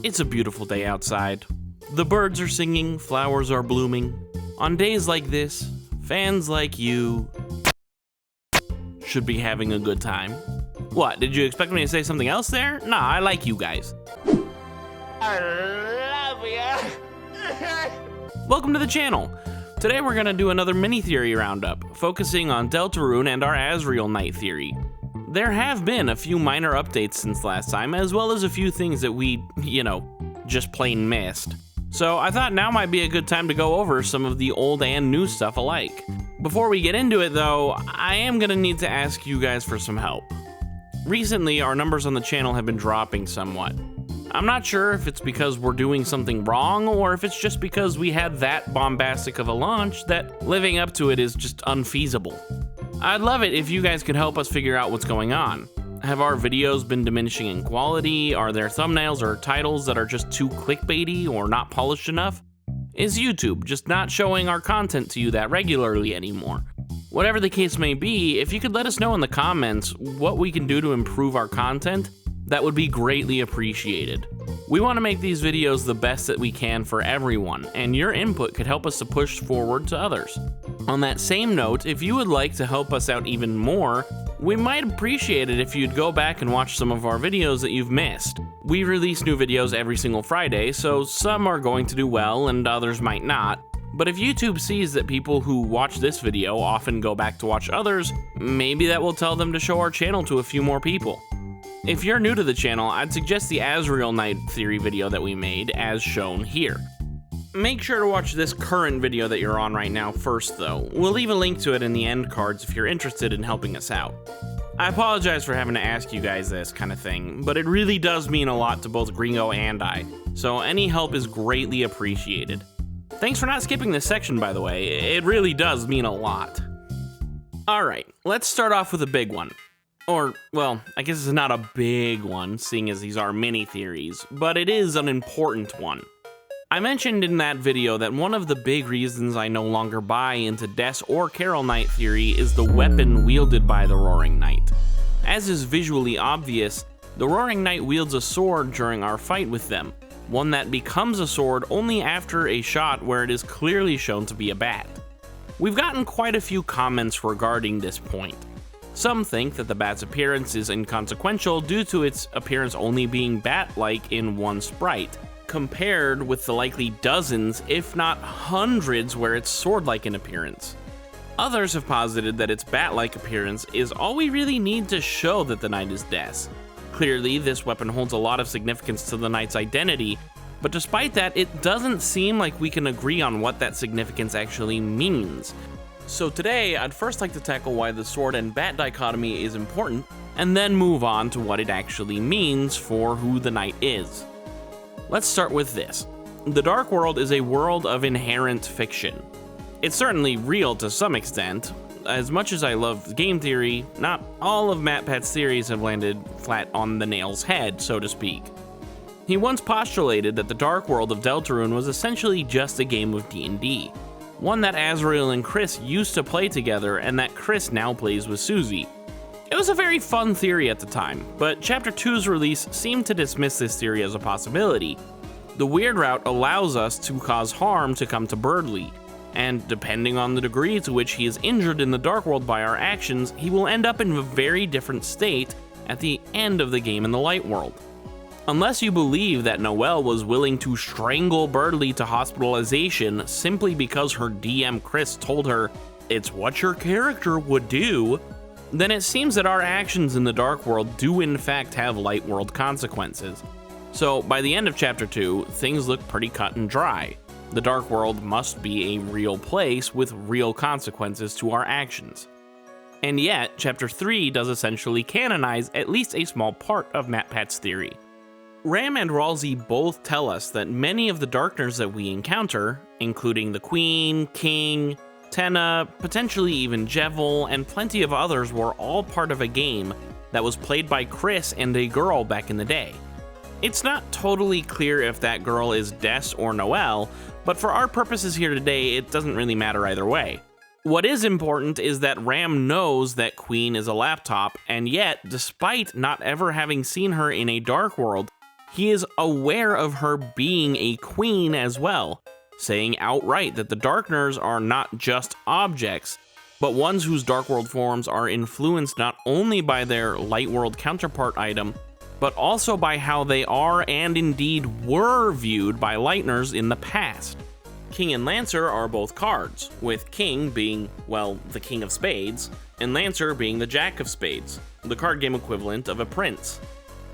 It's a beautiful day outside. The birds are singing, flowers are blooming. On days like this, fans like you should be having a good time. What, did you expect me to say something else there? Nah, I like you guys. I love ya. Welcome to the channel. Today we're gonna do another mini-theory roundup, focusing on Deltarune and our ASRIEL Knight theory. There have been a few minor updates since last time, as well as a few things that we, just plain missed. So I thought now might be a good time to go over some of the old and new stuff alike. Before we get into it though, I am gonna need to ask you guys for some help. Recently, our numbers on the channel have been dropping somewhat. I'm not sure if it's because we're doing something wrong, or if it's just because we had that bombastic of a launch that living up to it is just unfeasible. I'd love it if you guys could help us figure out what's going on. Have our videos been diminishing in quality? Are there thumbnails or titles that are just too clickbaity or not polished enough? Is YouTube just not showing our content to you that regularly anymore? Whatever the case may be, if you could let us know in the comments what we can do to improve our content, that would be greatly appreciated. We want to make these videos the best that we can for everyone, and your input could help us to push forward to others. On that same note, if you would like to help us out even more, we might appreciate it if you'd go back and watch some of our videos that you've missed. We release new videos every single Friday, so some are going to do well and others might not. But if YouTube sees that people who watch this video often go back to watch others, maybe that will tell them to show our channel to a few more people. If you're new to the channel, I'd suggest the ASRIEL Knight theory video that we made, as shown here. Make sure to watch this current video that you're on right now first though. We'll leave a link to it in the end cards if you're interested in helping us out. I apologize for having to ask you guys this kind of thing, but it really does mean a lot to both Gringo and I, so any help is greatly appreciated. Thanks for not skipping this section, by the way. It really does mean a lot. Alright, let's start off with a big one. Or, well, I guess it's not a big one, seeing as these are mini-theories, but it is an important one. I mentioned in that video that one of the big reasons I no longer buy into Des or Carol Knight theory is the weapon wielded by the Roaring Knight. As is visually obvious, the Roaring Knight wields a sword during our fight with them, one that becomes a sword only after a shot where it is clearly shown to be a bat. We've gotten quite a few comments regarding this point. Some think that the bat's appearance is inconsequential due to its appearance only being bat-like in one sprite, compared with the likely dozens, if not hundreds, where it's sword-like in appearance. Others have posited that its bat-like appearance is all we really need to show that the knight is Des. Clearly, this weapon holds a lot of significance to the knight's identity, but despite that, it doesn't seem like we can agree on what that significance actually means. So today, I'd first like to tackle why the sword and bat dichotomy is important, and then move on to what it actually means for who the knight is. Let's start with this. The Dark World is a world of inherent fiction. It's certainly real to some extent. As much as I love game theory, not all of MatPat's theories have landed flat on the nail's head, so to speak. He once postulated that the Dark World of Deltarune was essentially just a game of D&D. One that ASRIEL and Chris used to play together and that Chris now plays with Susie. It was a very fun theory at the time, but Chapter 2's release seemed to dismiss this theory as a possibility. The Weird Route allows us to cause harm to come to Birdly, and depending on the degree to which he is injured in the Dark World by our actions, he will end up in a very different state at the end of the game in the Light World. Unless you believe that Noelle was willing to strangle Birdly to hospitalization simply because her DM Chris told her it's what your character would do, then it seems that our actions in the Dark World do in fact have Light World consequences. So by the end of Chapter 2, things look pretty cut and dry. The Dark World must be a real place with real consequences to our actions. And yet, Chapter 3 does essentially canonize at least a small part of MatPat's theory. Ram and Ralsei both tell us that many of the Darkners that we encounter, including the Queen, King, Tenna, potentially even Jevil, and plenty of others, were all part of a game that was played by Chris and a girl back in the day. It's not totally clear if that girl is Des or Noelle, but for our purposes here today, it doesn't really matter either way. What is important is that Ram knows that Queen is a laptop, and yet, despite not ever having seen her in a Dark World, he is aware of her being a queen as well, saying outright that the Darkners are not just objects, but ones whose Dark World forms are influenced not only by their Light World counterpart item, but also by how they are and indeed were viewed by Lightners in the past. King and Lancer are both cards, with King being, well, the King of Spades, and Lancer being the Jack of Spades, the card game equivalent of a prince.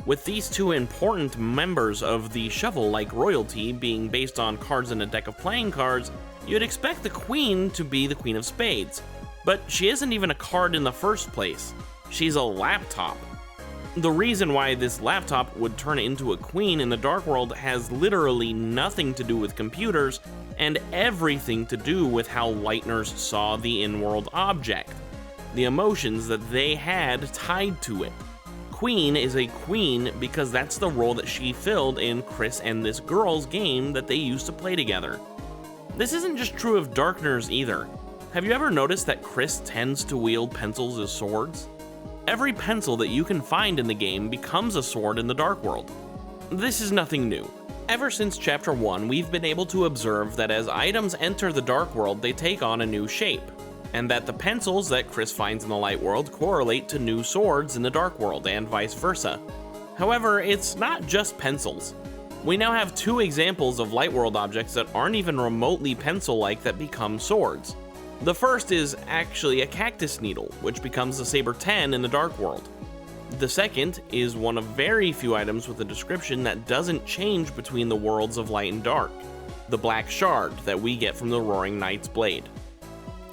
With these two important members of the shovel-like royalty being based on cards in a deck of playing cards, you'd expect the Queen to be the Queen of Spades. But she isn't even a card in the first place. She's a laptop. The reason why this laptop would turn into a queen in the Dark World has literally nothing to do with computers and everything to do with how Lightners saw the in-world object, the emotions that they had tied to it. Queen is a queen because that's the role that she filled in Chris and this girl's game that they used to play together. This isn't just true of Darkners either. Have you ever noticed that Chris tends to wield pencils as swords? Every pencil that you can find in the game becomes a sword in the Dark World. This is nothing new. Ever since Chapter 1, we've been able to observe that as items enter the Dark World, they take on a new shape, and that the pencils that Chris finds in the Light World correlate to new swords in the Dark World, and vice versa. However, it's not just pencils. We now have two examples of Light World objects that aren't even remotely pencil-like that become swords. The first is actually a cactus needle, which becomes the Saber 10 in the Dark World. The second is one of very few items with a description that doesn't change between the worlds of Light and Dark, the Black Shard that we get from the Roaring Knight's blade.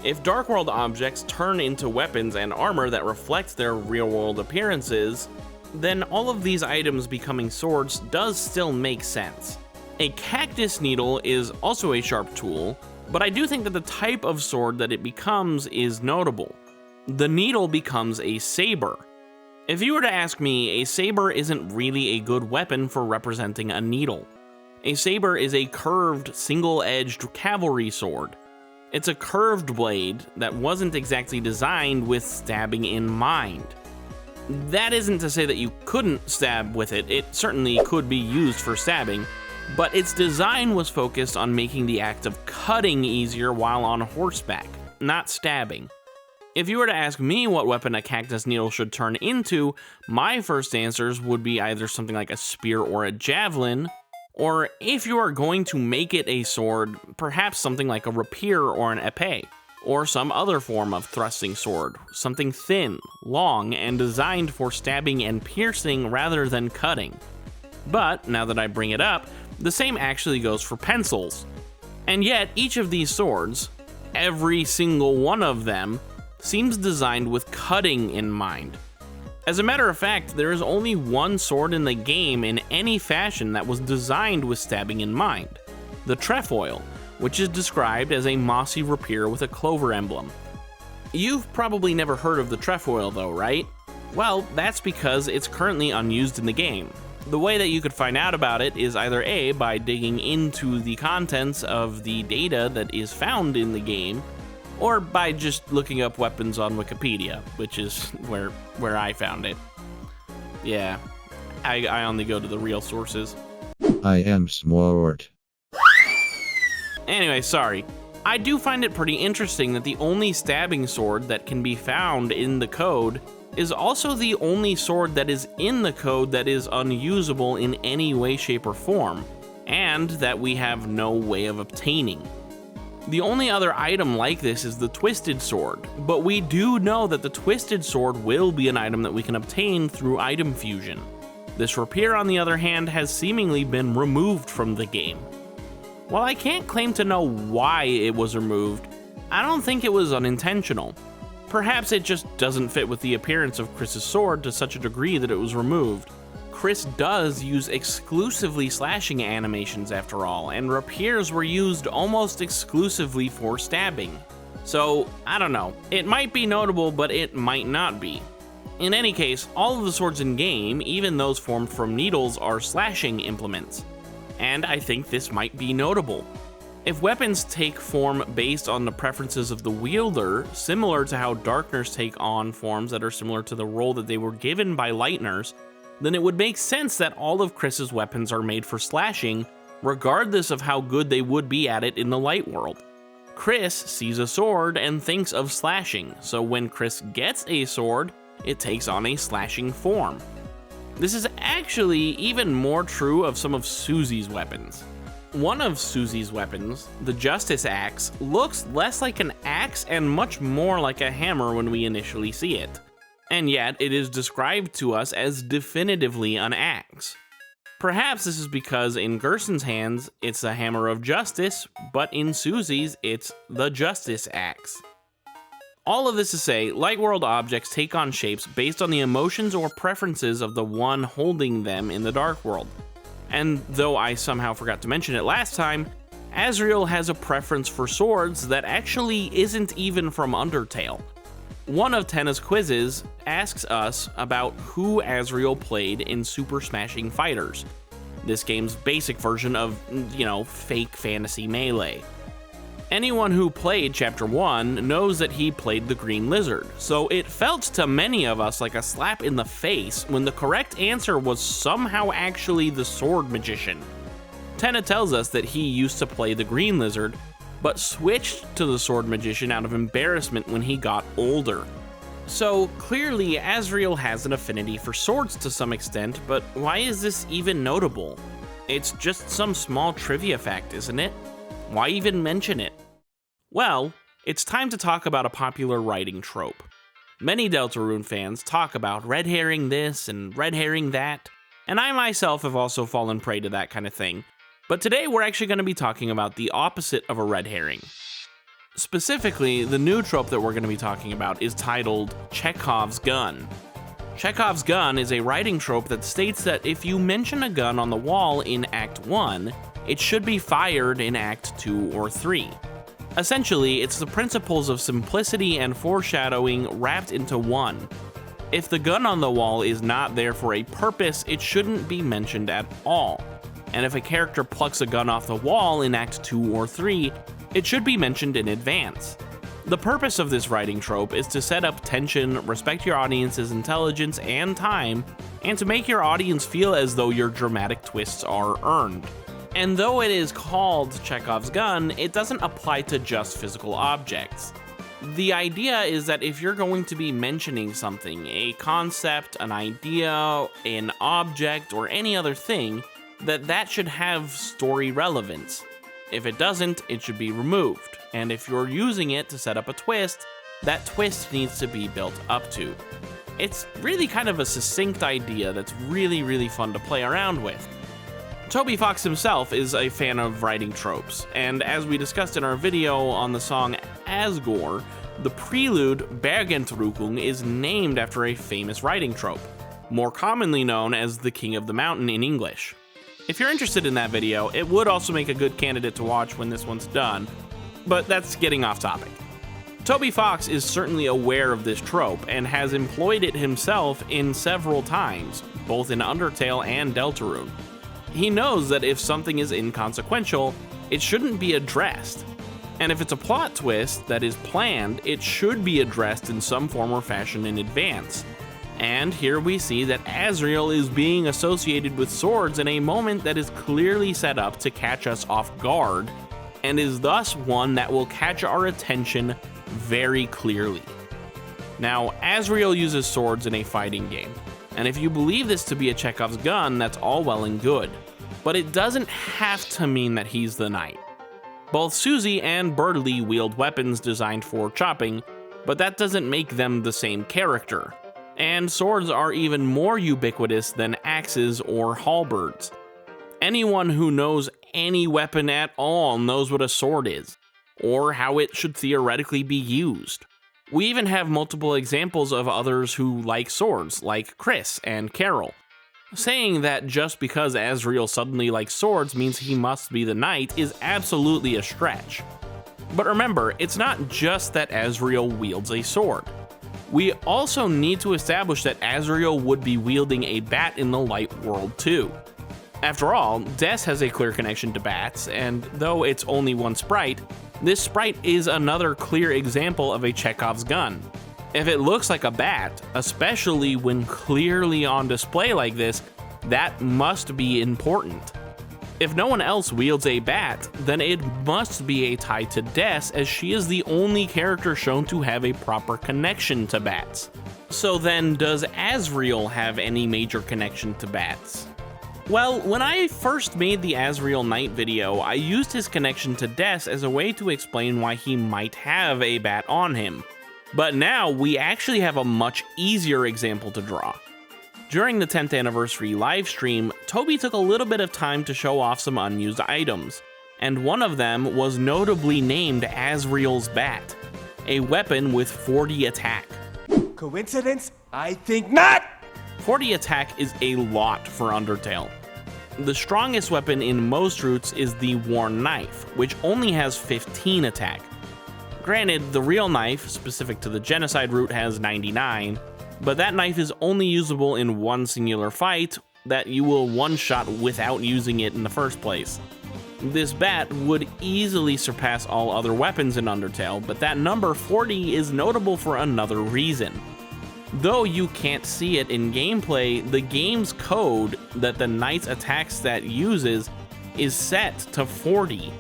If Dark World objects turn into weapons and armor that reflect their real-world appearances, then all of these items becoming swords does still make sense. A cactus needle is also a sharp tool, but I do think that the type of sword that it becomes is notable. The needle becomes a saber. If you were to ask me, a saber isn't really a good weapon for representing a needle. A saber is a curved, single-edged cavalry sword. It's a curved blade that wasn't exactly designed with stabbing in mind. That isn't to say that you couldn't stab with it. It certainly could be used for stabbing, but its design was focused on making the act of cutting easier while on horseback, not stabbing. If you were to ask me what weapon a cactus needle should turn into, my first answers would be either something like a spear or a javelin, or if you are going to make it a sword, perhaps something like a rapier or an épée, or some other form of thrusting sword, something thin, long, and designed for stabbing and piercing rather than cutting. But, now that I bring it up, the same actually goes for pencils. And yet, each of these swords, every single one of them, seems designed with cutting in mind. As a matter of fact, there is only one sword in the game in any fashion that was designed with stabbing in mind, the trefoil, which is described as a mossy rapier with a clover emblem. You've probably never heard of the trefoil though, right? Well, that's because it's currently unused in the game. The way that you could find out about it is either A, by digging into the contents of the data that is found in the game, or by just looking up weapons on Wikipedia, which is where I found it. Yeah, I only go to the real sources. I am smart. Anyway, sorry. I do find it pretty interesting that the only stabbing sword that can be found in the code is also the only sword that is in the code that is unusable in any way, shape, or form, and that we have no way of obtaining. The only other item like this is the Twisted Sword, but we do know that the Twisted Sword will be an item that we can obtain through item fusion. This rapier, on the other hand, has seemingly been removed from the game. While I can't claim to know why it was removed, I don't think it was unintentional. Perhaps it just doesn't fit with the appearance of Chris's sword to such a degree that it was removed. Chris does use exclusively slashing animations after all, and rapiers were used almost exclusively for stabbing. So, I don't know. It might be notable, but it might not be. In any case, all of the swords in game, even those formed from needles, are slashing implements. And I think this might be notable. If weapons take form based on the preferences of the wielder, similar to how Darkners take on forms that are similar to the role that they were given by Lightners, then it would make sense that all of Chris's weapons are made for slashing, regardless of how good they would be at it in the light world. Chris sees a sword and thinks of slashing, so when Chris gets a sword, it takes on a slashing form. This is actually even more true of some of Susie's weapons. One of Susie's weapons, the Justice Axe, looks less like an axe and much more like a hammer when we initially see it. And yet, it is described to us as definitively an axe. Perhaps this is because in Gerson's hands, it's a hammer of justice, but in Susie's, it's the Justice Axe. All of this to say, light world objects take on shapes based on the emotions or preferences of the one holding them in the dark world. And though I somehow forgot to mention it last time, ASRIEL has a preference for swords that actually isn't even from Undertale. One of Tenna's quizzes asks us about who ASRIEL played in Super Smashing Fighters, this game's basic version of, fake fantasy melee. Anyone who played Chapter 1 knows that he played the Green Lizard, so it felt to many of us like a slap in the face when the correct answer was somehow actually the Sword Magician. Tenna tells us that he used to play the Green Lizard, but switched to the Sword Magician out of embarrassment when he got older. So clearly ASRIEL has an affinity for swords to some extent, but why is this even notable? It's just some small trivia fact, isn't it? Why even mention it? Well, it's time to talk about a popular writing trope. Many Deltarune fans talk about red herring this and red herring that, and I myself have also fallen prey to that kind of thing. But today we're actually going to be talking about the opposite of a red herring. Specifically, the new trope that we're going to be talking about is titled Chekhov's Gun. Chekhov's gun is a writing trope that states that if you mention a gun on the wall in Act 1, it should be fired in Act 2 or 3. Essentially, it's the principles of simplicity and foreshadowing wrapped into one. If the gun on the wall is not there for a purpose, it shouldn't be mentioned at all. And if a character plucks a gun off the wall in Act 2 or 3, it should be mentioned in advance. The purpose of this writing trope is to set up tension, respect your audience's intelligence and time, and to make your audience feel as though your dramatic twists are earned. And though it is called Chekhov's gun, it doesn't apply to just physical objects. The idea is that if you're going to be mentioning something, a concept, an idea, an object, or any other thing, that should have story relevance. If it doesn't, it should be removed. And if you're using it to set up a twist, that twist needs to be built up to. It's really kind of a succinct idea that's really fun to play around with. Toby Fox himself is a fan of writing tropes, and as we discussed in our video on the song Asgore, the prelude Bergentrukung is named after a famous writing trope, more commonly known as the King of the Mountain in English. If you're interested in that video, it would also make a good candidate to watch when this one's done, but that's getting off topic. Toby Fox is certainly aware of this trope and has employed it himself in several times, both in Undertale and Deltarune. He knows that if something is inconsequential, it shouldn't be addressed. And if it's a plot twist that is planned, it should be addressed in some form or fashion in advance. And here we see that ASRIEL is being associated with swords in a moment that is clearly set up to catch us off guard, and is thus one that will catch our attention very clearly. Now, ASRIEL uses swords in a fighting game, and if you believe this to be a Chekhov's gun, that's all well and good. But it doesn't have to mean that he's the knight. Both Susie and Birdie wield weapons designed for chopping, but that doesn't make them the same character. And swords are even more ubiquitous than axes or halberds. Anyone who knows any weapon at all knows what a sword is, or how it should theoretically be used. We even have multiple examples of others who like swords, like Chris and Carol. Saying that just because ASRIEL suddenly likes swords means he must be the knight is absolutely a stretch. But remember, it's not just that ASRIEL wields a sword. We also need to establish that ASRIEL would be wielding a bat in the light world too. After all, Des has a clear connection to bats, and though it's only one sprite, this sprite is another clear example of a Chekhov's gun. If it looks like a bat, especially when clearly on display like this, that must be important. If no one else wields a bat, then it must be a tie to Des, as she is the only character shown to have a proper connection to bats. So then, does ASRIEL have any major connection to bats? Well, when I first made the ASRIEL Knight video, I used his connection to Des as a way to explain why he might have a bat on him. But now, we actually have a much easier example to draw. During the 10th anniversary livestream, Toby took a little bit of time to show off some unused items, and one of them was notably named ASRIEL's Bat, a weapon with 40 attack. Coincidence? I think not! 40 attack is a lot for Undertale. The strongest weapon in most routes is the Worn Knife, which only has 15 attack. Granted, the real knife, specific to the Genocide route, has 99, but that knife is only usable in one singular fight that you will one-shot without using it in the first place. This bat would easily surpass all other weapons in Undertale, but that number 40 is notable for another reason. Though you can't see it in gameplay, the game's code that the knight's attack stat uses is set to 40.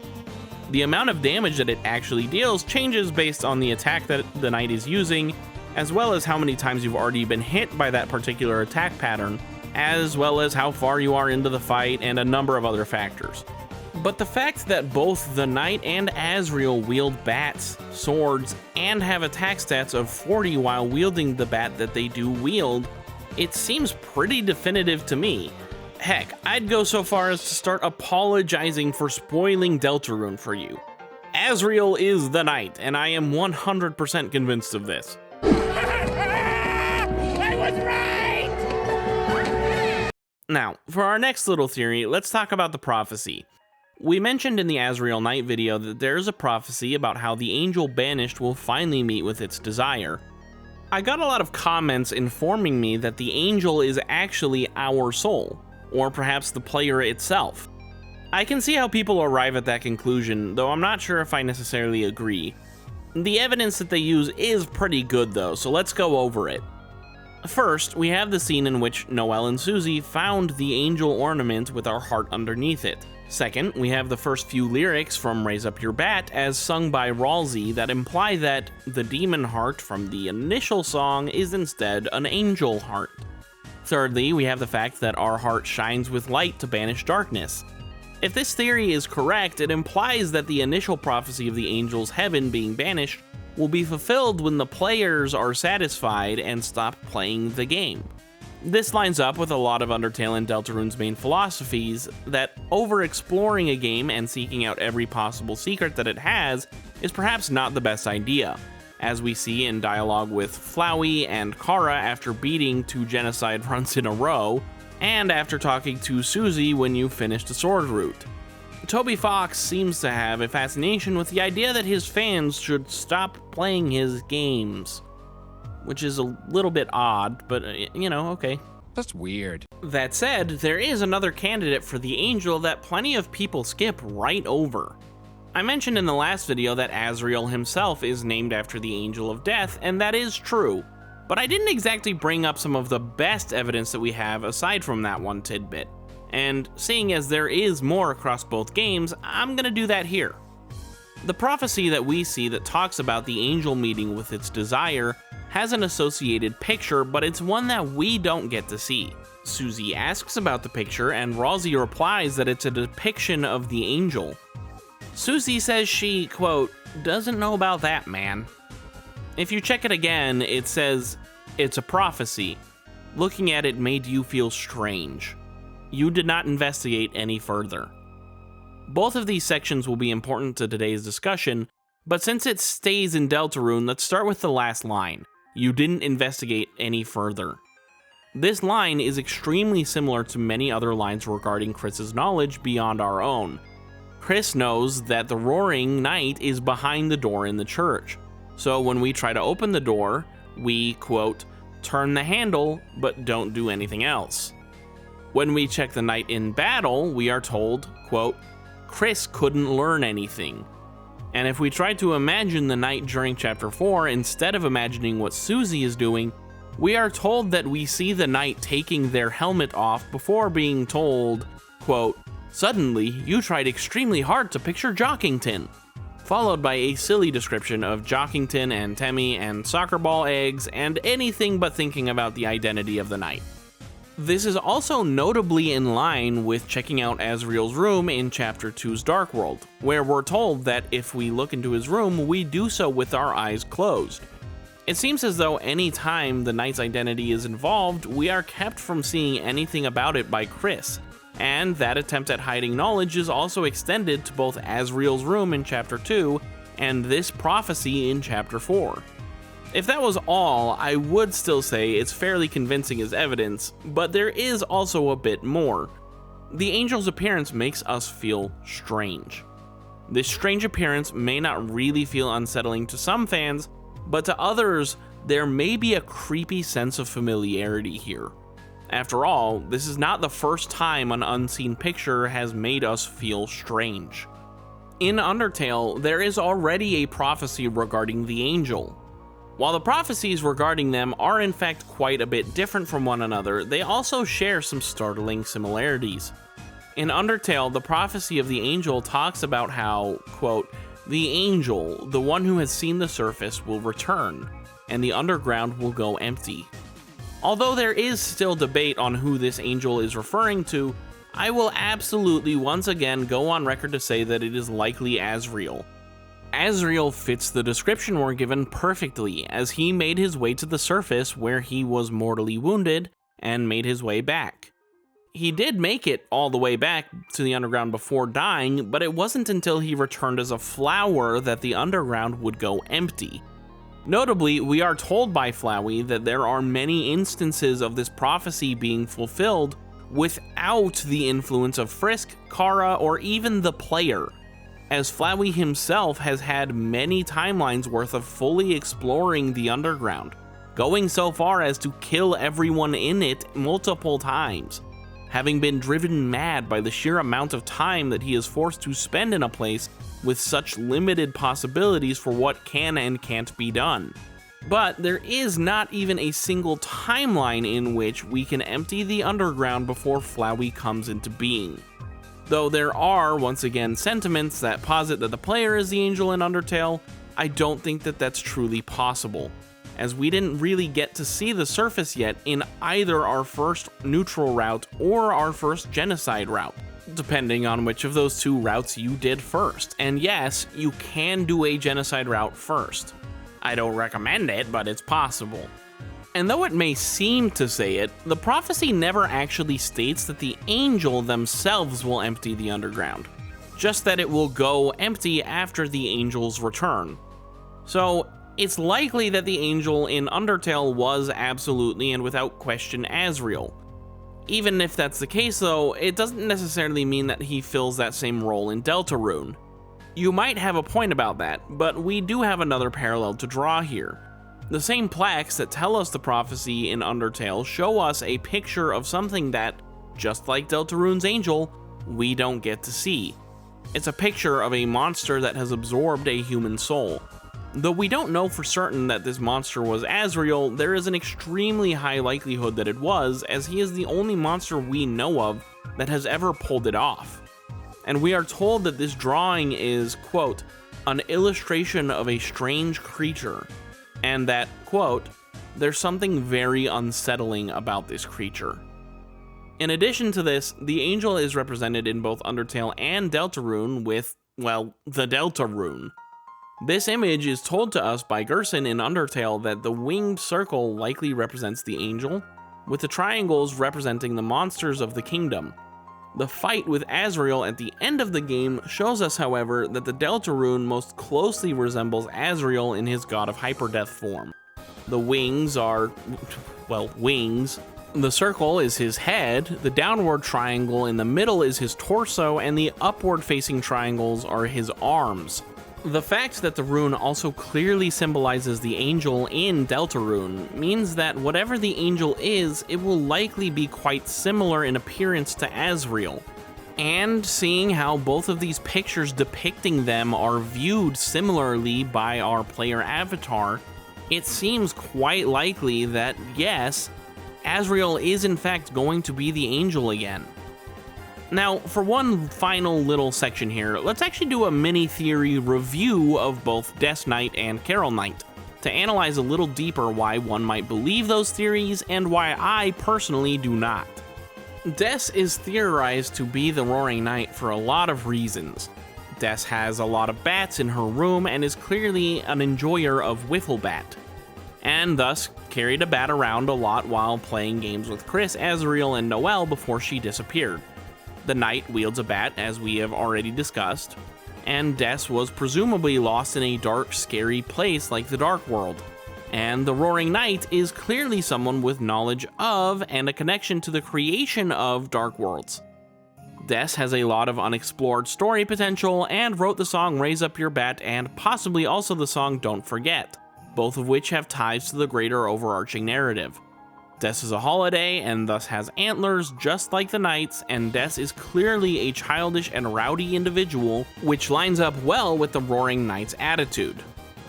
The amount of damage that it actually deals changes based on the attack that the knight is using, as well as how many times you've already been hit by that particular attack pattern, as well as how far you are into the fight and a number of other factors. But the fact that both the knight and ASRIEL wield bats, swords, and have attack stats of 40 while wielding the bat that they do wield, it seems pretty definitive to me. Heck, I'd go so far as to start apologizing for spoiling Deltarune for you. ASRIEL is the knight, and I am 100% convinced of this. I was right! Now, for our next little theory, let's talk about the prophecy. We mentioned in the ASRIEL Knight video that there is a prophecy about how the angel banished will finally meet with its desire. I got a lot of comments informing me that the angel is actually our soul, or perhaps the player itself. I can see how people arrive at that conclusion, though I'm not sure if I necessarily agree. The evidence that they use is pretty good though, so let's go over it. First, we have the scene in which Noelle and Susie found the angel ornament with our heart underneath it. Second, we have the first few lyrics from Raise Up Your Bat as sung by Ralsei that imply that the demon heart from the initial song is instead an angel heart. Thirdly, we have the fact that our heart shines with light to banish darkness. If this theory is correct, it implies that the initial prophecy of the angel's heaven being banished will be fulfilled when the players are satisfied and stop playing the game. This lines up with a lot of Undertale and Deltarune's main philosophies that over-exploring a game and seeking out every possible secret that it has is perhaps not the best idea, as we see in dialogue with Flowey and Kara after beating 2 genocide runs in a row, and after talking to Susie when you finish the sword route. Toby Fox seems to have a fascination with the idea that his fans should stop playing his games, which is a little bit odd, but okay. That's weird. That said, there is another candidate for the angel that plenty of people skip right over. I mentioned in the last video that ASRIEL himself is named after the Angel of Death, and that is true. But I didn't exactly bring up some of the best evidence that we have aside from that one tidbit. And seeing as there is more across both games, I'm gonna do that here. The prophecy that we see that talks about the angel meeting with its desire has an associated picture, but it's one that we don't get to see. Susie asks about the picture, and Ralsei replies that it's a depiction of the angel. Susie says she, quote, doesn't know about that, man. If you check it again, it says, it's a prophecy. Looking at it made you feel strange. You did not investigate any further. Both of these sections will be important to today's discussion, but since it stays in Deltarune, let's start with the last line. You didn't investigate any further. This line is extremely similar to many other lines regarding Chris's knowledge beyond our own. Chris knows that the Roaring Knight is behind the door in the church, so when we try to open the door, we, quote, turn the handle, but don't do anything else. When we check the knight in battle, we are told, quote, Chris couldn't learn anything. And if we try to imagine the knight during Chapter 4 instead of imagining what Susie is doing, we are told that we see the knight taking their helmet off before being told, quote, "Suddenly, you tried extremely hard to picture Jockington," followed by a silly description of Jockington and Temmie and soccer ball eggs and anything but thinking about the identity of the knight. This is also notably in line with checking out Asriel's room in Chapter 2's Dark World, where we're told that if we look into his room, we do so with our eyes closed. It seems as though any time the knight's identity is involved, we are kept from seeing anything about it by Chris, and that attempt at hiding knowledge is also extended to both Asriel's room in Chapter 2 and this prophecy in Chapter 4. If that was all, I would still say it's fairly convincing as evidence, but there is also a bit more. The angel's appearance makes us feel strange. This strange appearance may not really feel unsettling to some fans, but to others, there may be a creepy sense of familiarity here. After all, this is not the first time an unseen picture has made us feel strange. In Undertale, there is already a prophecy regarding the angel. While the prophecies regarding them are in fact quite a bit different from one another, they also share some startling similarities. In Undertale, the prophecy of the angel talks about how, quote, "The angel, the one who has seen the surface, will return, and the underground will go empty." Although there is still debate on who this angel is referring to, I will absolutely once again go on record to say that it is likely ASRIEL. ASRIEL fits the description we're given perfectly, as he made his way to the surface where he was mortally wounded and made his way back. He did make it all the way back to the underground before dying, but it wasn't until he returned as a flower that the underground would go empty. Notably, we are told by Flowey that there are many instances of this prophecy being fulfilled without the influence of Frisk, Kara, or even the player, as Flowey himself has had many timelines worth of fully exploring the underground, going so far as to kill everyone in it multiple times, having been driven mad by the sheer amount of time that he is forced to spend in a place with such limited possibilities for what can and can't be done. But there is not even a single timeline in which we can empty the underground before Flowey comes into being. Though there are, once again, sentiments that posit that the player is the angel in Undertale, I don't think that that's truly possible, as we didn't really get to see the surface yet in either our first neutral route or our first genocide route, depending on which of those two routes you did first. And yes, you can do a genocide route first. I don't recommend it, but it's possible. And though it may seem to say it, the prophecy never actually states that the angel themselves will empty the underground, just that it will go empty after the angel's return. So it's likely that the angel in Undertale was absolutely and without question ASRIEL. Even if that's the case though, it doesn't necessarily mean that he fills that same role in Deltarune. You might have a point about that, but we do have another parallel to draw here. The same plaques that tell us the prophecy in Undertale show us a picture of something that, just like Deltarune's angel, we don't get to see. It's a picture of a monster that has absorbed a human soul. Though we don't know for certain that this monster was ASRIEL, there is an extremely high likelihood that it was, as he is the only monster we know of that has ever pulled it off. And we are told that this drawing is, quote, "an illustration of a strange creature," and that, quote, "there's something very unsettling about this creature." In addition to this, the angel is represented in both Undertale and Deltarune with, well, the Deltarune. This image is told to us by Gerson in Undertale that the winged circle likely represents the angel, with the triangles representing the monsters of the kingdom. The fight with ASRIEL at the end of the game shows us, however, that the Deltarune most closely resembles ASRIEL in his God of Hyperdeath form. The wings are, well, wings. The circle is his head, the downward triangle in the middle is his torso, and the upward-facing triangles are his arms. The fact that the rune also clearly symbolizes the angel in Deltarune means that whatever the angel is, it will likely be quite similar in appearance to ASRIEL. And seeing how both of these pictures depicting them are viewed similarly by our player avatar, it seems quite likely that, yes, ASRIEL is in fact going to be the angel again. Now, for one final little section here, let's actually do a mini-theory review of both Death Knight and Carol Knight, to analyze a little deeper why one might believe those theories and why I personally do not. Des is theorized to be the Roaring Knight for a lot of reasons. Des has a lot of bats in her room and is clearly an enjoyer of wiffle bat, and thus carried a bat around a lot while playing games with Chris, ASRIEL, and Noelle before she disappeared. The Knight wields a bat, as we have already discussed, and Des was presumably lost in a dark, scary place like the Dark World. And the Roaring Knight is clearly someone with knowledge of and a connection to the creation of Dark Worlds. Des has a lot of unexplored story potential and wrote the song Raise Up Your Bat and possibly also the song Don't Forget, both of which have ties to the greater overarching narrative. Des is a holiday and thus has antlers just like the Knights, and Des is clearly a childish and rowdy individual, which lines up well with the Roaring Knight's attitude.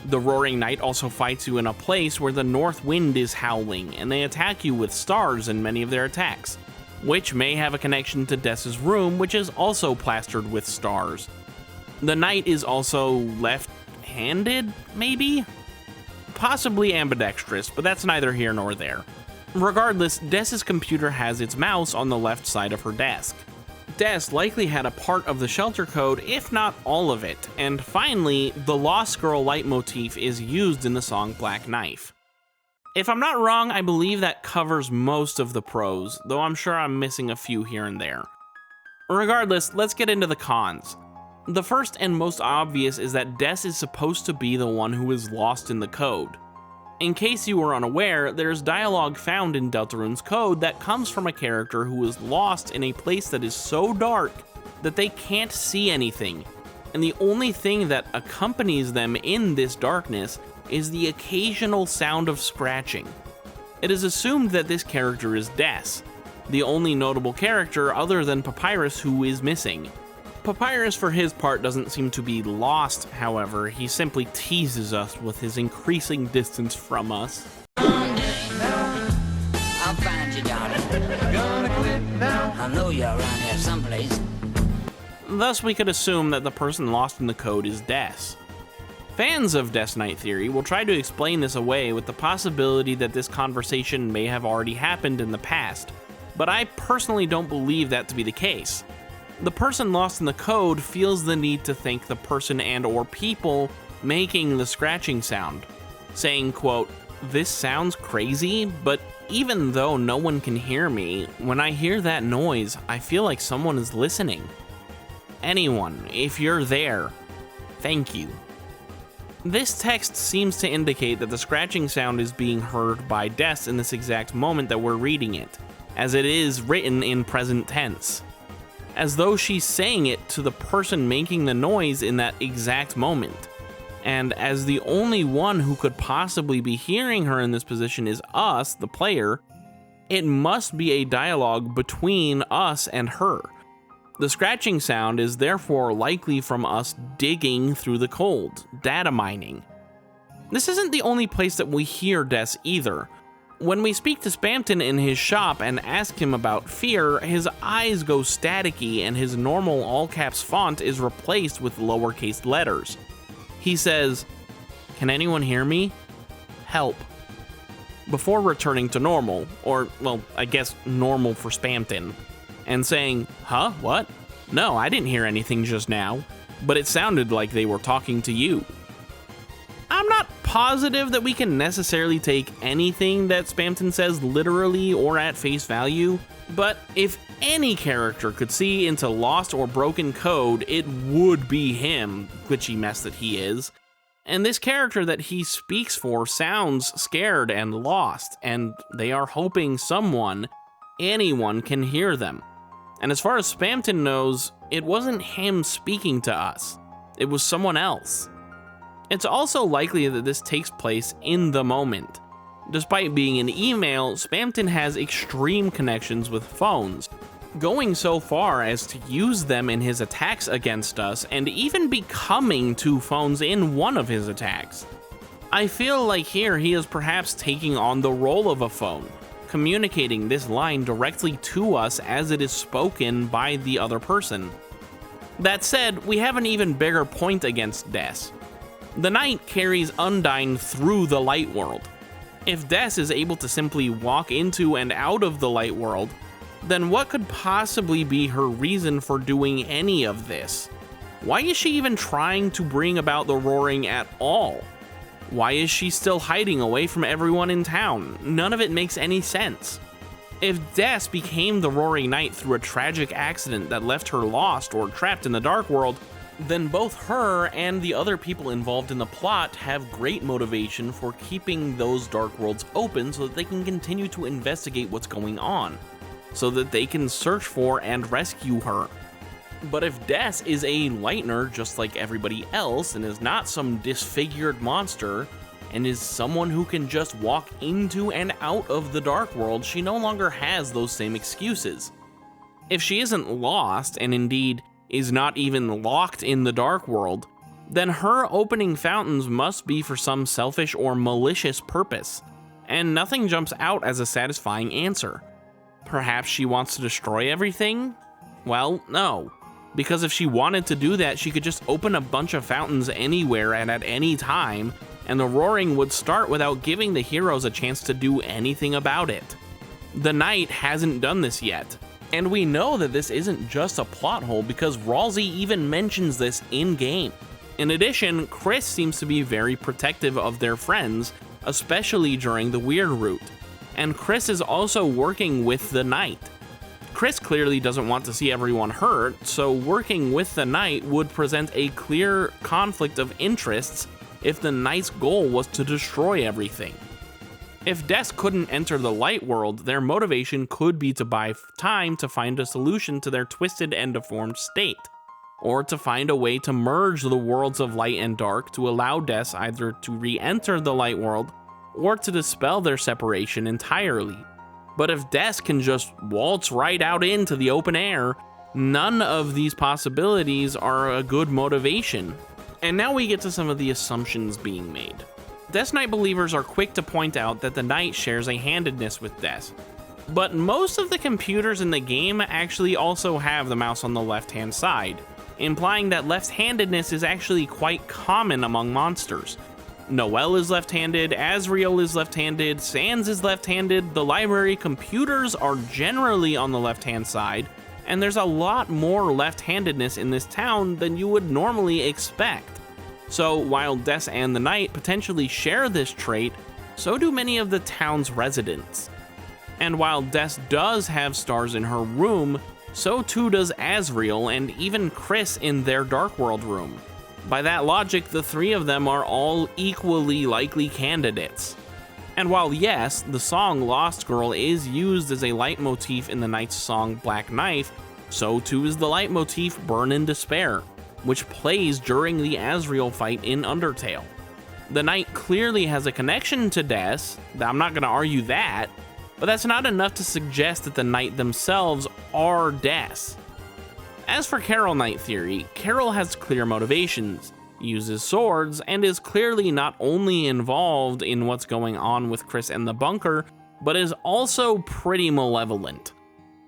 The Roaring Knight also fights you in a place where the north wind is howling, and they attack you with stars in many of their attacks, which may have a connection to Des's room, which is also plastered with stars. The Knight is also left-handed, maybe? Possibly ambidextrous, but that's neither here nor there. Regardless, Des's computer has its mouse on the left side of her desk. Des likely had a part of the shelter code, if not all of it, and finally, the Lost Girl leitmotif is used in the song Black Knife. If I'm not wrong, I believe that covers most of the pros, though I'm sure I'm missing a few here and there. Regardless, let's get into the cons. The first and most obvious is that Des is supposed to be the one who is lost in the code. In case you were unaware, there's dialogue found in Deltarune's code that comes from a character who is lost in a place that is so dark that they can't see anything, and the only thing that accompanies them in this darkness is the occasional sound of scratching. It is assumed that this character is Des, the only notable character other than Papyrus who is missing. Papyrus, for his part, doesn't seem to be lost, however, he simply teases us with his increasing distance from us. I'll find you, darling. Gonna quit now. I know you're around here someplace. Thus, we could assume that the person lost in the code is Des. Fans of Death Knight theory will try to explain this away with the possibility that this conversation may have already happened in the past, but I personally don't believe that to be the case. The person lost in the code feels the need to thank the person and or people making the scratching sound, saying, quote, "This sounds crazy, but even though no one can hear me, when I hear that noise, I feel like someone is listening. Anyone, if you're there, thank you." This text seems to indicate that the scratching sound is being heard by Des in this exact moment that we're reading it, as it is written in present tense, as though she's saying it to the person making the noise in that exact moment. And as the only one who could possibly be hearing her in this position is us, the player, it must be a dialogue between us and her. The scratching sound is therefore likely from us digging through the cold, data mining. This isn't the only place that we hear Des either. When we speak to Spamton in his shop and ask him about fear, his eyes go staticky and his normal all-caps font is replaced with lowercase letters. He says, "Can anyone hear me? Help," before returning to normal, or, well, I guess normal for Spamton, and saying, "Huh, what? No, I didn't hear anything just now, but it sounded like they were talking to you." I'm not positive that we can necessarily take anything that Spamton says literally or at face value, but if any character could see into lost or broken code, it would be him, glitchy mess that he is. And this character that he speaks for sounds scared and lost, and they are hoping someone, anyone, can hear them. And as far as Spamton knows, it wasn't him speaking to us, it was someone else. It's also likely that this takes place in the moment. Despite being an email, Spamton has extreme connections with phones, going so far as to use them in his attacks against us and even becoming 2 phones in one of his attacks. I feel like here he is perhaps taking on the role of a phone, communicating this line directly to us as it is spoken by the other person. That said, we have an even bigger point against Des. The Knight carries Undyne through the light world. If Des is able to simply walk into and out of the light world, then what could possibly be her reason for doing any of this? Why is she even trying to bring about the roaring at all? Why is she still hiding away from everyone in town? None of it makes any sense. If Des became the Roaring Knight through a tragic accident that left her lost or trapped in the Dark World, then both her and the other people involved in the plot have great motivation for keeping those Dark Worlds open so that they can continue to investigate what's going on, so that they can search for and rescue her. But if Des is a Lightner just like everybody else and is not some disfigured monster, and is someone who can just walk into and out of the Dark World, she no longer has those same excuses. If she isn't lost, and indeed is not even locked in the Dark World, then her opening fountains must be for some selfish or malicious purpose, and nothing jumps out as a satisfying answer. Perhaps she wants to destroy everything? Well, no. Because if she wanted to do that, she could just open a bunch of fountains anywhere and at any time, and the roaring would start without giving the heroes a chance to do anything about it. The Knight hasn't done this yet, and we know that this isn't just a plot hole because Ralsei even mentions this in-game. In addition, Chris seems to be very protective of their friends, especially during the Weird route, and Chris is also working with the Knight. Chris clearly doesn't want to see everyone hurt, so working with the Knight would present a clear conflict of interests if the Knight's goal was to destroy everything. If Des couldn't enter the light world, their motivation could be to buy time to find a solution to their twisted and deformed state, or to find a way to merge the worlds of light and dark to allow Des either to re-enter the light world or to dispel their separation entirely. But if Des can just waltz right out into the open air, none of these possibilities are a good motivation. And now we get to some of the assumptions being made. Death Knight believers are quick to point out that the Knight shares a handedness with Des, but most of the computers in the game actually also have the mouse on the left-hand side, implying that left-handedness is actually quite common among monsters. Noelle is left-handed, ASRIEL is left-handed, Sans is left-handed, the library computers are generally on the left-hand side, and there's a lot more left-handedness in this town than you would normally expect. So while Des and the Knight potentially share this trait, so do many of the town's residents. And while Des does have stars in her room, so too does ASRIEL and even Chris in their Dark World room. By that logic, the three of them are all equally likely candidates. And while yes, the song Lost Girl is used as a leitmotif in the Knight's song Black Knife, so too is the leitmotif Burn in Despair, which plays during the ASRIEL fight in Undertale. The Knight clearly has a connection to Des, I'm not going to argue that, but that's not enough to suggest that the Knight themselves are Des. As for Carol Knight theory, Carol has clear motivations, uses swords, and is clearly not only involved in what's going on with Chris and the bunker, but is also pretty malevolent.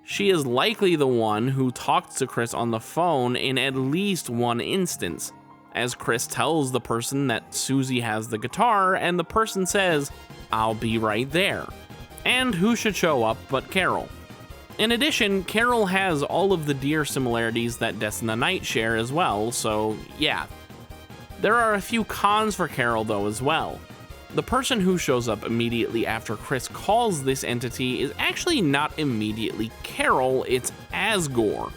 She is likely the one who talked to Chris on the phone in at least one instance, as Chris tells the person that Susie has the guitar, and the person says, "I'll be right there." And who should show up but Carol? In addition, Carol has all of the deer similarities that Des and the Knight share as well, so yeah. There are a few cons for Carol though as well. The person who shows up immediately after Chris calls this entity is actually not immediately Carol, it's Asgore.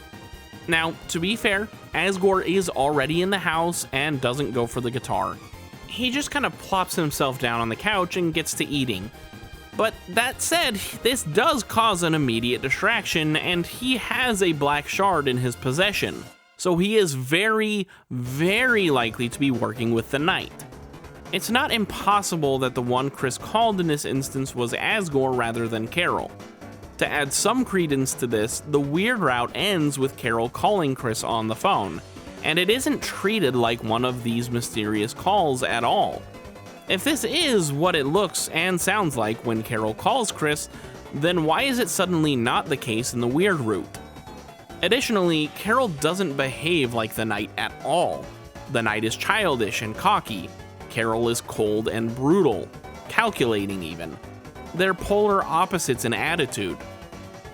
Now, to be fair, Asgore is already in the house and doesn't go for the guitar. He just kind of plops himself down on the couch and gets to eating. But that said, this does cause an immediate distraction, and he has a black shard in his possession, so he is very, very likely to be working with the Knight. It's not impossible that the one Chris called in this instance was Asgore rather than Carol. To add some credence to this, the weird route ends with Carol calling Chris on the phone, and it isn't treated like one of these mysterious calls at all. If this is what it looks and sounds like when Carol calls Chris, then why is it suddenly not the case in the weird route? Additionally, Carol doesn't behave like the Knight at all. The Knight is childish and cocky. Carol is cold and brutal, calculating even. They're polar opposites in attitude.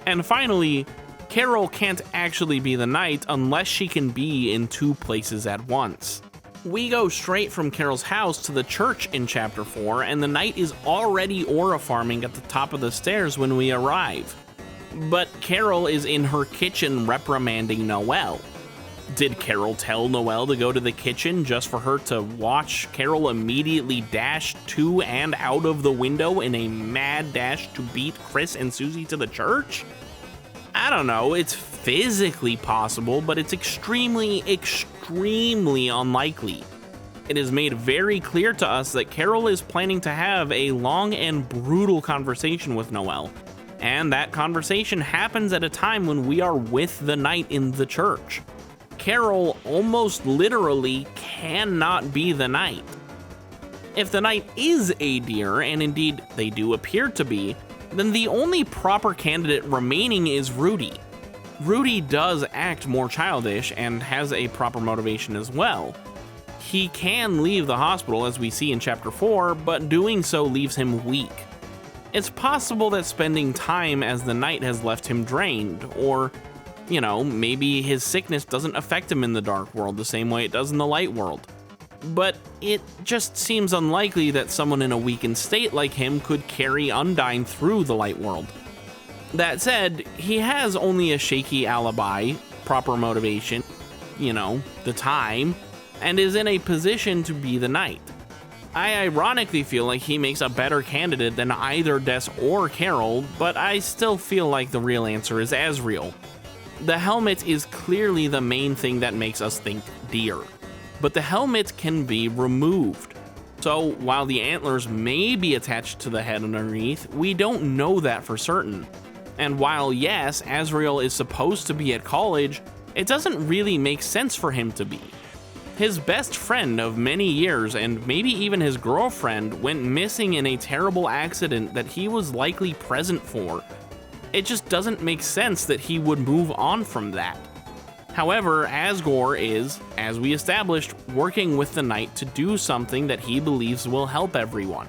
And finally, Carol can't actually be the Knight unless she can be in two places at once. We go straight from Carol's house to the church in Chapter 4, and the Knight is already aura farming at the top of the stairs when we arrive. But Carol is in her kitchen reprimanding Noelle. Did Carol tell Noelle to go to the kitchen just for her to watch Carol immediately dash to and out of the window in a mad dash to beat Chris and Susie to the church? I don't know, it's physically possible, but it's extremely unlikely. It is made very clear to us that Carol is planning to have a long and brutal conversation with Noelle, and that conversation happens at a time when we are with the Knight in the church. Carol almost literally cannot be the Knight. If the Knight is a deer, and indeed they do appear to be, then the only proper candidate remaining is Rudy. Rudy does act more childish and has a proper motivation as well. He can leave the hospital as we see in Chapter 4, but doing so leaves him weak. It's possible that spending time as the Knight has left him drained, or maybe his sickness doesn't affect him in the dark world the same way it does in the light world. But it just seems unlikely that someone in a weakened state like him could carry Undyne through the light world. That said, he has only a shaky alibi, proper motivation, the time, and is in a position to be the Knight. I ironically feel like he makes a better candidate than either Des or Carol, but I still feel like the real answer is ASRIEL. The helmet is clearly the main thing that makes us think deer, but the helmet can be removed. So while the antlers may be attached to the head underneath, we don't know that for certain. And while yes, ASRIEL is supposed to be at college, it doesn't really make sense for him to be. His best friend of many years, and maybe even his girlfriend, went missing in a terrible accident that he was likely present for. It just doesn't make sense that he would move on from that. However, Asgore is, as we established, working with the Knight to do something that he believes will help everyone.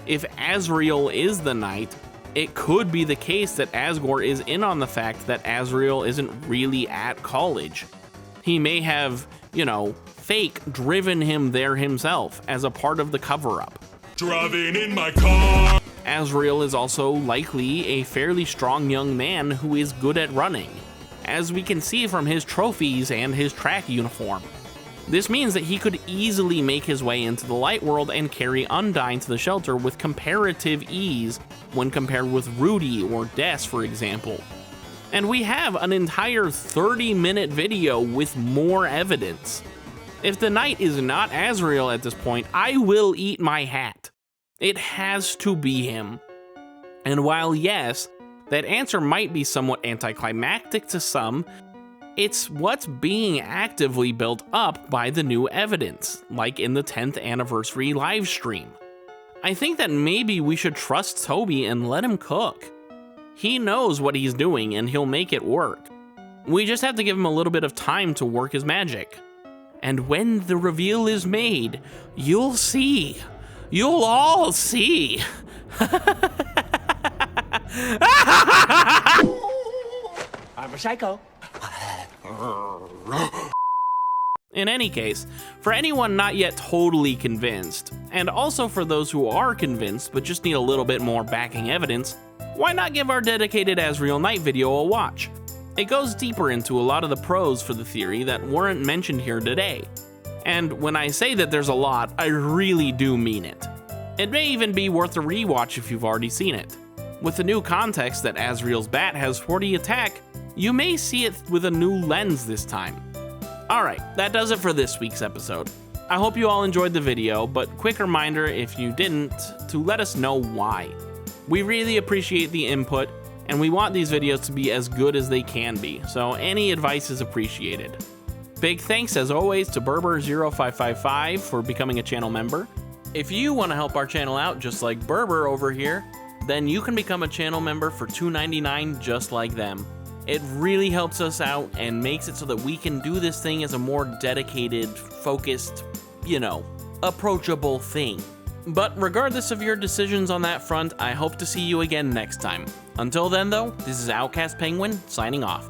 If ASRIEL is the Knight, it could be the case that Asgore is in on the fact that ASRIEL isn't really at college. He may have, fake driven him there himself as a part of the cover-up. Driving in my car. ASRIEL is also likely a fairly strong young man who is good at running, as we can see from his trophies and his track uniform. This means that he could easily make his way into the light world and carry Undyne to the shelter with comparative ease when compared with Rudy or Des, for example. And we have an entire 30-minute video with more evidence. If the Knight is not ASRIEL at this point, I will eat my hat. It has to be him. And while yes, that answer might be somewhat anticlimactic to some, it's what's being actively built up by the new evidence, like in the 10th anniversary livestream. I think that maybe we should trust Toby and let him cook. He knows what he's doing and he'll make it work. We just have to give him a little bit of time to work his magic. And when the reveal is made, you'll see. You'll all see. I'm a psycho. In any case, for anyone not yet totally convinced, and also for those who are convinced but just need a little bit more backing evidence, why not give our dedicated ASRIEL Knight video a watch? It goes deeper into a lot of the pros for the theory that weren't mentioned here today. And when I say that there's a lot, I really do mean it. It may even be worth a rewatch if you've already seen it. With the new context that ASRIEL's bat has 40 attack, you may see it with a new lens this time. Alright, that does it for this week's episode. I hope you all enjoyed the video, but quick reminder if you didn't, to let us know why. We really appreciate the input, and we want these videos to be as good as they can be, so any advice is appreciated. Big thanks as always to Berber0555 for becoming a channel member. If you want to help our channel out just like Berber over here, then you can become a channel member for $2.99 just like them. It really helps us out and makes it so that we can do this thing as a more dedicated, focused, approachable thing. But regardless of your decisions on that front, I hope to see you again next time. Until then though, this is Outcast Penguin signing off.